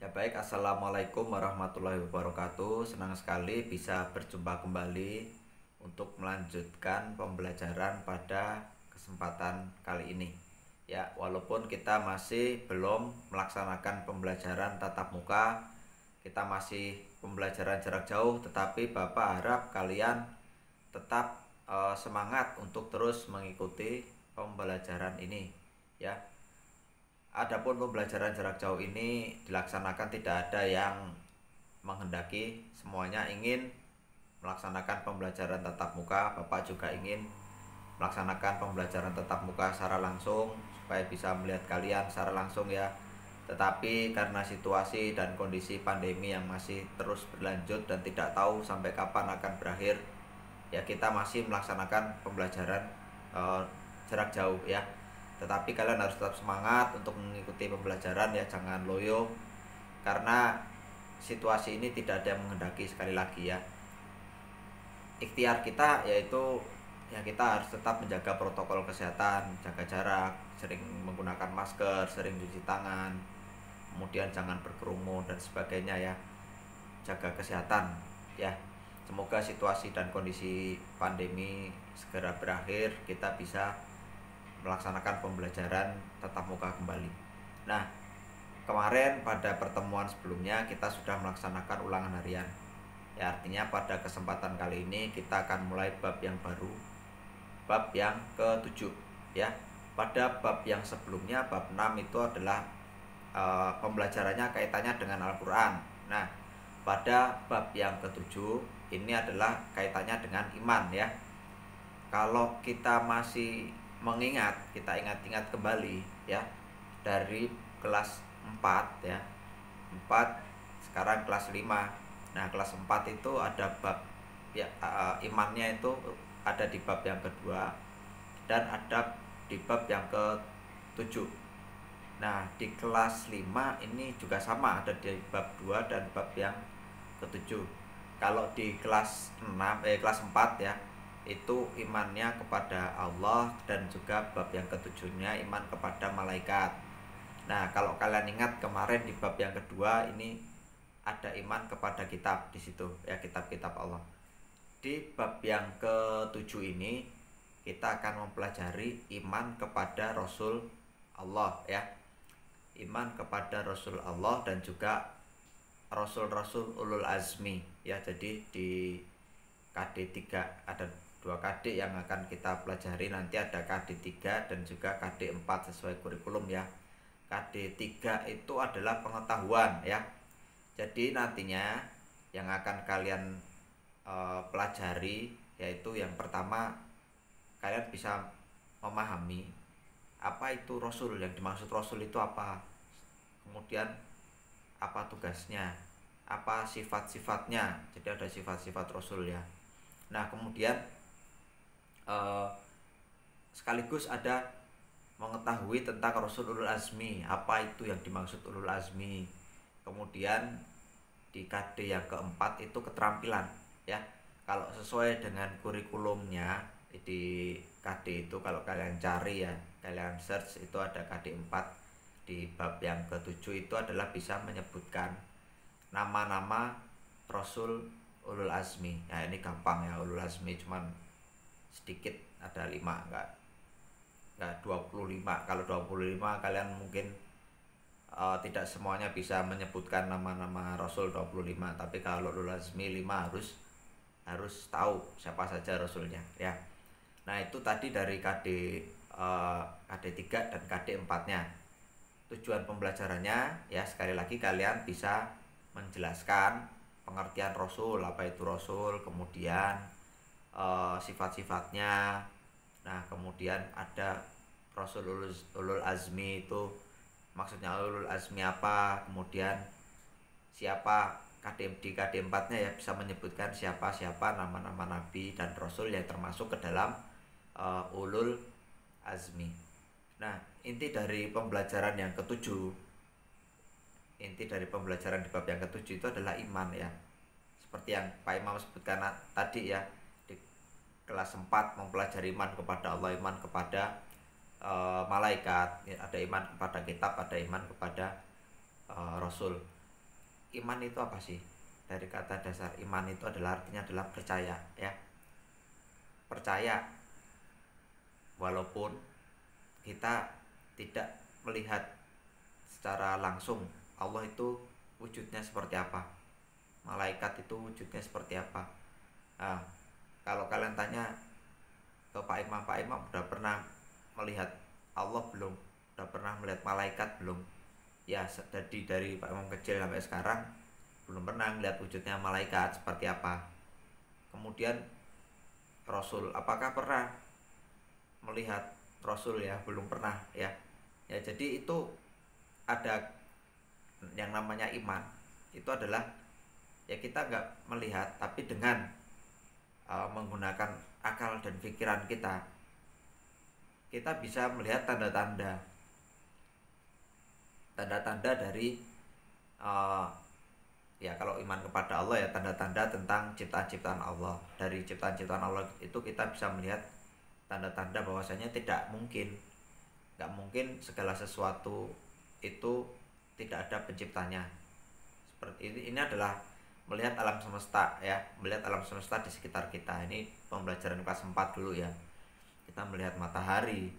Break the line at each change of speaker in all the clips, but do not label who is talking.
Ya baik, Assalamualaikum warahmatullahi wabarakatuh. Senang sekali bisa berjumpa kembali untuk melanjutkan pembelajaran pada kesempatan kali ini. Ya, walaupun kita masih belum melaksanakan pembelajaran tatap muka, kita masih pembelajaran jarak jauh, tetapi Bapak harap kalian tetap semangat untuk terus mengikuti pembelajaran ini, ya. Adapun pembelajaran jarak jauh ini dilaksanakan tidak ada yang menghendaki, semuanya ingin melaksanakan pembelajaran tatap muka. Bapak juga ingin melaksanakan pembelajaran tatap muka secara langsung supaya bisa melihat kalian secara langsung ya. Tetapi karena situasi dan kondisi pandemi yang masih terus berlanjut dan tidak tahu sampai kapan akan berakhir, ya kita masih melaksanakan pembelajaran jarak jauh ya. Tetapi kalian harus tetap semangat untuk mengikuti pembelajaran ya, jangan loyo karena situasi ini tidak ada yang menghendaki. Sekali lagi ya, ikhtiar kita yaitu ya kita harus tetap menjaga protokol kesehatan, jaga jarak, sering menggunakan masker, sering cuci tangan, kemudian jangan berkerumun dan sebagainya ya, jaga kesehatan ya. Semoga situasi dan kondisi pandemi segera berakhir, kita bisa melaksanakan pembelajaran tatap muka kembali. Nah, kemarin pada pertemuan sebelumnya kita sudah melaksanakan ulangan harian. Ya, artinya pada kesempatan kali ini kita akan mulai bab yang baru, bab yang ke-7 ya. Pada bab yang sebelumnya, bab 6 itu adalah pembelajarannya kaitannya dengan Al-Qur'an. Nah, pada bab yang ke-7 ini adalah kaitannya dengan iman ya. Kalau kita masih mengingat, kita ingat-ingat kembali ya, dari kelas 4 ya, 4 sekarang kelas 5. Nah, kelas 4 itu ada bab ya, imannya itu ada di bab yang kedua dan ada di bab yang ke-7. Nah, di kelas 5 ini juga sama, ada di bab 2 dan bab yang ke-7. Kalau di kelas 4 ya, itu imannya kepada Allah dan juga bab yang ketujuhnya iman kepada malaikat. Nah, kalau kalian ingat kemarin di bab yang kedua ini ada iman kepada kitab di situ ya, kitab-kitab Allah. Di bab yang ketujuh ini kita akan mempelajari iman kepada Rasul Allah ya. Iman kepada Rasul Allah dan juga Rasul-Rasul Ulul Azmi ya. Jadi di KD3 ada 2 KD yang akan kita pelajari nanti, ada KD3 dan juga KD4 sesuai kurikulum ya. KD3 itu adalah pengetahuan ya. Jadi nantinya yang akan kalian pelajari yaitu yang pertama, kalian bisa memahami apa itu Rasul, yang dimaksud Rasul itu apa, kemudian apa tugasnya, apa sifat-sifatnya. Jadi ada sifat-sifat Rasul ya. Nah, kemudian sekaligus ada mengetahui tentang Rasul Ulul Azmi, apa itu yang dimaksud Ulul Azmi. Kemudian di KD yang keempat itu keterampilan ya. Kalau sesuai dengan kurikulumnya di KD itu, kalau kalian cari ya, kalian search itu ada KD 4 di bab yang ke-7 itu adalah bisa menyebutkan nama-nama Rasul Ulul Azmi. Nah, ini gampang ya, Ulul Azmi cuman sedikit, ada 5, enggak 25. Kalau 25 kalian mungkin tidak semuanya bisa menyebutkan nama-nama Rasul 25, tapi kalau Ulul Azmi 5 harus tahu siapa saja Rasulnya ya. Nah, itu tadi dari KD 3 dan KD 4-nya. Tujuan pembelajarannya ya, sekali lagi kalian bisa menjelaskan pengertian Rasul, apa itu Rasul, kemudian sifat-sifatnya. Nah, kemudian ada Rasul Ulul Azmi itu maksudnya Ulul Azmi apa, kemudian siapa. Di KD 4-nya ya bisa menyebutkan siapa-siapa nama-nama nabi dan rasul yang termasuk ke dalam Ulul Azmi. Nah, inti dari pembelajaran yang ketujuh, inti dari pembelajaran di bab yang ketujuh itu adalah iman ya. Seperti yang Pak Imam sebutkan tadi ya, di kelas 4 mempelajari iman kepada Allah, iman kepada malaikat, ada iman kepada kitab, ada iman kepada Rasul. iman itu apa sih? Dari kata dasar iman itu adalah artinya adalah percaya, ya. Percaya walaupun kita tidak melihat secara langsung Allah itu wujudnya seperti apa, malaikat itu wujudnya seperti apa. Nah, kalau kalian tanya ke Pak Imam udah pernah melihat Allah belum? Udah pernah melihat malaikat belum? Ya, jadi dari Pak Imam kecil sampai sekarang belum pernah melihat wujudnya malaikat seperti apa. Kemudian Rasul, apakah pernah melihat Rasul? Ya belum pernah, ya. Ya, jadi itu ada yang namanya iman. Itu adalah ya kita nggak melihat, tapi dengan menggunakan akal dan pikiran kita bisa melihat tanda-tanda dari ya kalau iman kepada Allah ya tanda-tanda tentang ciptaan-ciptaan Allah. Dari ciptaan-ciptaan Allah itu kita bisa melihat tanda-tanda bahwasanya nggak mungkin segala sesuatu itu tidak ada penciptanya. Seperti ini adalah melihat alam semesta, ya, melihat alam semesta di sekitar kita. Ini pembelajaran kelas 4 dulu, ya. Kita melihat matahari.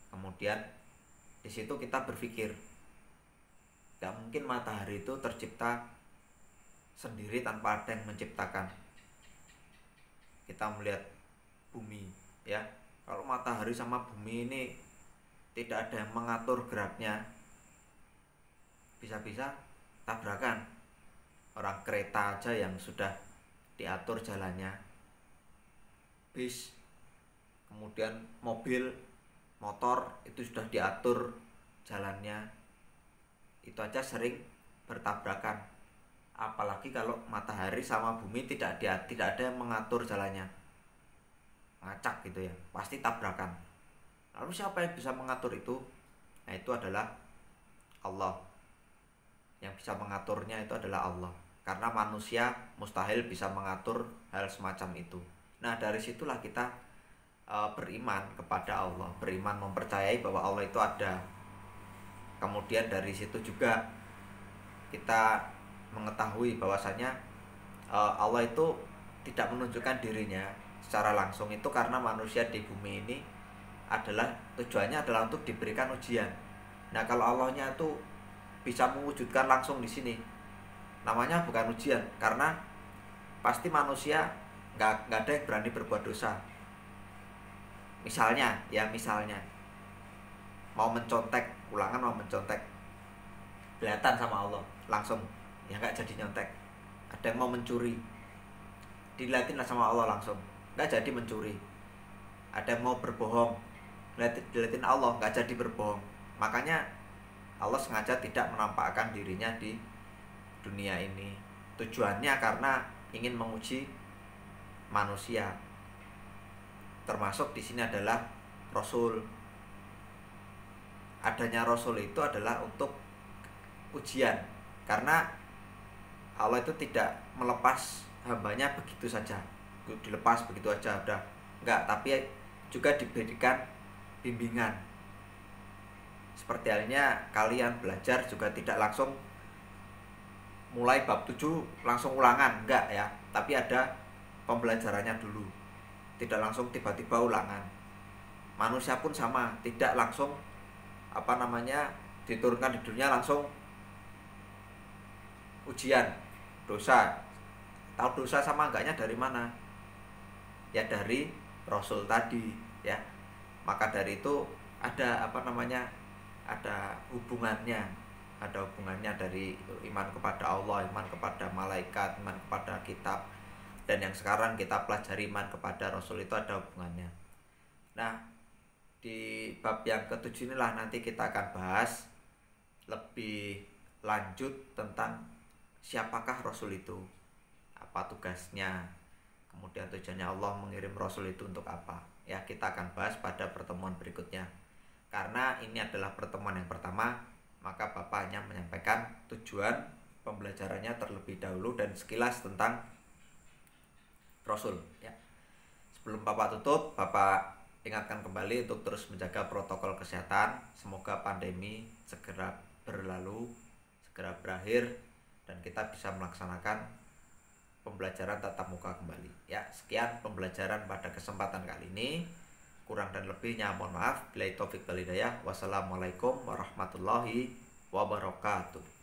Kemudian di situ kita berpikir, gak mungkin matahari itu tercipta sendiri tanpa ada yang menciptakan. Kita melihat bumi, ya. Kalau matahari sama bumi ini tidak ada yang mengatur geraknya, bisa-bisa tabrakan. Orang kereta aja yang sudah diatur jalannya, bis, kemudian mobil, motor itu sudah diatur jalannya, itu aja sering bertabrakan. Apalagi kalau matahari sama bumi tidak ada yang mengatur jalannya, ngacak gitu ya, pasti tabrakan. Lalu siapa yang bisa mengatur itu? Nah, itu adalah Allah. Yang bisa mengaturnya itu adalah Allah. Karena manusia mustahil bisa mengatur hal semacam itu. Nah, dari situlah kita beriman kepada Allah, beriman mempercayai bahwa Allah itu ada. Kemudian dari situ juga kita mengetahui bahwasanya Allah itu tidak menunjukkan dirinya secara langsung, itu karena manusia di bumi ini adalah tujuannya adalah untuk diberikan ujian. Nah, kalau Allahnya itu bisa mewujudkan langsung di sini, namanya bukan ujian, karena pasti manusia nggak ada yang berani berbuat dosa. Misalnya mau mencontek, mau mencontek, kelihatan sama Allah langsung, ya nggak jadi nyontek. Ada yang mau mencuri, dilihatin lah sama Allah langsung, nggak jadi mencuri. Ada yang mau berbohong, dilihatin Allah, nggak jadi berbohong. Makanya Allah sengaja tidak menampakkan dirinya di dunia ini. Tujuannya karena ingin menguji manusia. Termasuk di sini adalah Rasul. Adanya Rasul itu adalah untuk ujian, karena Allah itu tidak melepas hambanya begitu saja, dilepas begitu saja udah enggak, tapi juga diberikan bimbingan. Seperti halnya kalian belajar juga tidak langsung mulai bab 7 langsung ulangan, enggak ya, tapi ada pembelajarannya dulu. Tidak langsung tiba-tiba ulangan. Manusia pun sama, tidak langsung diturunkan di dunia langsung ujian dosa. Tahu dosa sama enggaknya dari mana? Ya dari Rasul tadi, ya. Maka dari itu ada ada hubungannya dari iman kepada Allah, iman kepada malaikat, iman kepada kitab, dan yang sekarang kita pelajari iman kepada Rasul, itu ada hubungannya. Nah, di bab yang ke-7 inilah nanti kita akan bahas lebih lanjut tentang siapakah Rasul itu, apa tugasnya, kemudian tujuannya Allah mengirim Rasul itu untuk apa. Ya, kita akan bahas pada pertemuan berikutnya. Karena ini adalah pertemuan yang pertama, maka Bapak hanya menyampaikan tujuan pembelajarannya terlebih dahulu dan sekilas tentang Rasul, ya. Sebelum Bapak tutup, Bapak ingatkan kembali untuk terus menjaga protokol kesehatan. Semoga pandemi segera berlalu, segera berakhir, dan kita bisa melaksanakan pembelajaran tatap muka kembali. Ya, sekian pembelajaran pada kesempatan kali ini. Kurang dan lebihnya mohon maaf. Billahi taufik wal hidayah. Wassalamualaikum warahmatullahi wabarakatuh.